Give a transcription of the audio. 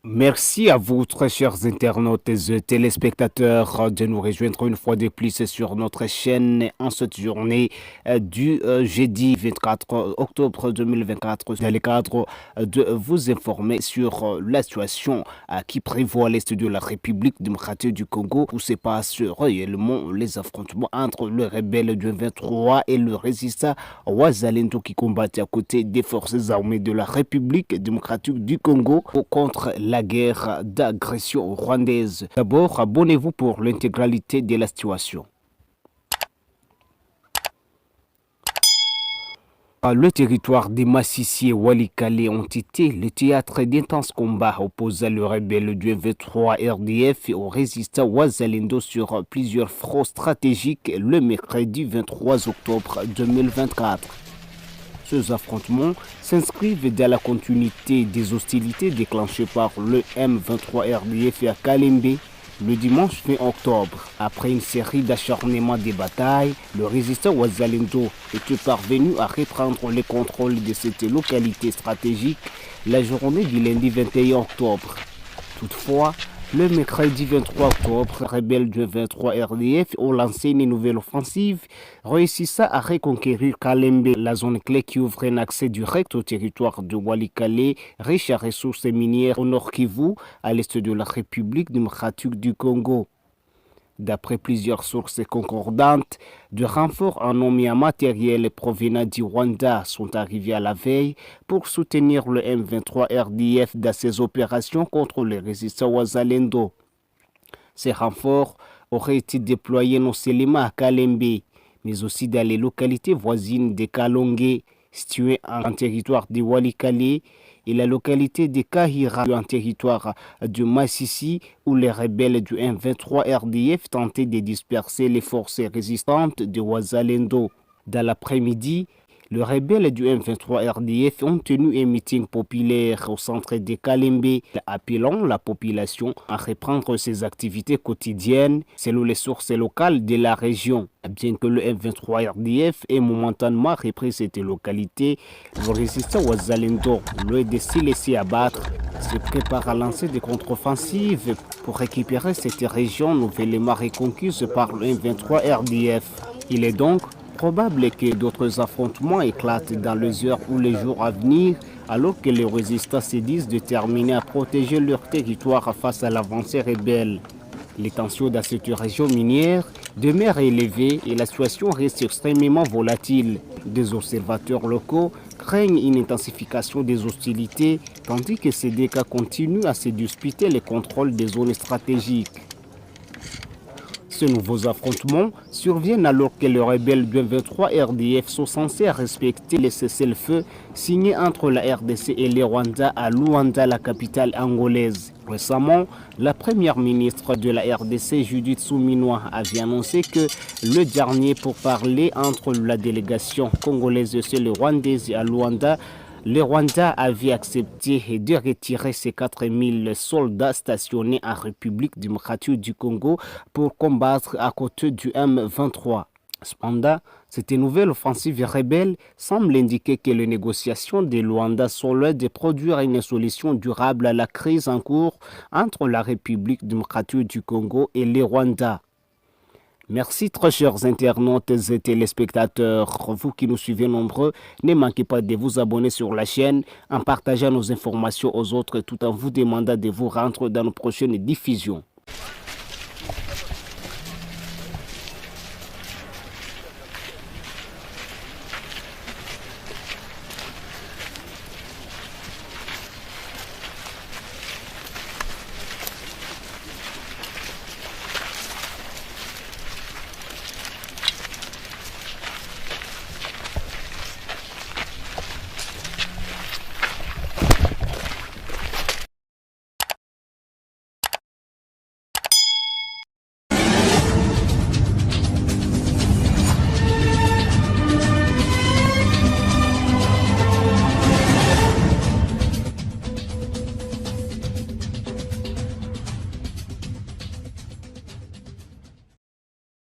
Merci à vous, très chers internautes et téléspectateurs, de nous rejoindre une fois de plus sur notre chaîne en cette journée du jeudi 24 octobre 2024, dans le cadre de vous informer sur la situation qui prévoit à l'est de la République démocratique du Congo, où se passent réellement les affrontements entre le rebelle du 23 et le résistant Wazalendo qui combattent à côté des forces armées de la République démocratique du Congo contre la guerre d'agression rwandaise. D'abord, abonnez-vous pour l'intégralité de la situation. Le territoire des Massissi et Walikale ont été le théâtre d'intenses combats opposant le rebelle du 23 RDF et aux résistants Wazalendo sur plusieurs fronts stratégiques le mercredi 23 octobre 2024. Ces affrontements s'inscrivent dans la continuité des hostilités déclenchées par le M23 RDF à Kalembe le dimanche 20 octobre. Après une série d'acharnements de batailles, le résistant Wazalendo était parvenu à reprendre le contrôle de cette localité stratégique la journée du lundi 21 octobre. Toutefois, le mercredi 23 octobre, les rebelles du 23 RDF ont lancé une nouvelle offensive, réussissant à reconquérir Kalembe, la zone clé qui ouvre un accès direct au territoire de Walikale, riche à ressources minières au nord Kivu, à l'est de la République démocratique du Congo. D'après plusieurs sources concordantes, de renforts en hommes et en matériel provenant du Rwanda sont arrivés à la veille pour soutenir le M23 RDF dans ses opérations contre les résistants Wazalendo. Ces renforts auraient été déployés non seulement à Kalembe, mais aussi dans les localités voisines de Kalonge, situées en territoire de Walikale, et la localité de Kahira, en territoire de Massissi, où les rebelles du M23 RDF tentaient de disperser les forces résistantes de Wazalendo. Dans l'après-midi, les rebelles du M23 RDF ont tenu un meeting populaire au centre de Kalembe, appelant la population à reprendre ses activités quotidiennes selon les sources locales de la région. Bien que le M23 RDF ait momentanément repris cette localité, le résistant Wazalendo, loin de s'y laisser abattre, se prépare à lancer des contre-offensives pour récupérer cette région nouvellement reconquise par le M23 RDF. Il est donc probable que d'autres affrontements éclatent dans les heures ou les jours à venir, alors que les résistants se disent déterminés à protéger leur territoire face à l'avancée rebelle. Les tensions dans cette région minière demeurent élevées et la situation reste extrêmement volatile. Des observateurs locaux craignent une intensification des hostilités, tandis que ces deux cas continuent à se disputer le contrôle des zones stratégiques. Ces nouveaux affrontements surviennent alors que les rebelles du 23 RDF sont censés respecter les cessez-le-feu signés entre la RDC et le Rwanda à Luanda, la capitale angolaise. Récemment, la première ministre de la RDC, Judith Suminwa, avait annoncé que le dernier pourparlers entre la délégation congolaise et les Rwandais à Luanda, le Rwanda avait accepté de retirer ses 4000 soldats stationnés en République démocratique du Congo pour combattre à côté du M23. Cependant, cette nouvelle offensive rebelle semble indiquer que les négociations de Luanda sont loin de produire une solution durable à la crise en cours entre la République démocratique du Congo et le Rwanda. Merci très chers internautes et téléspectateurs, vous qui nous suivez nombreux, ne manquez pas de vous abonner sur la chaîne en partageant nos informations aux autres tout en vous demandant de vous rendre dans nos prochaines diffusions.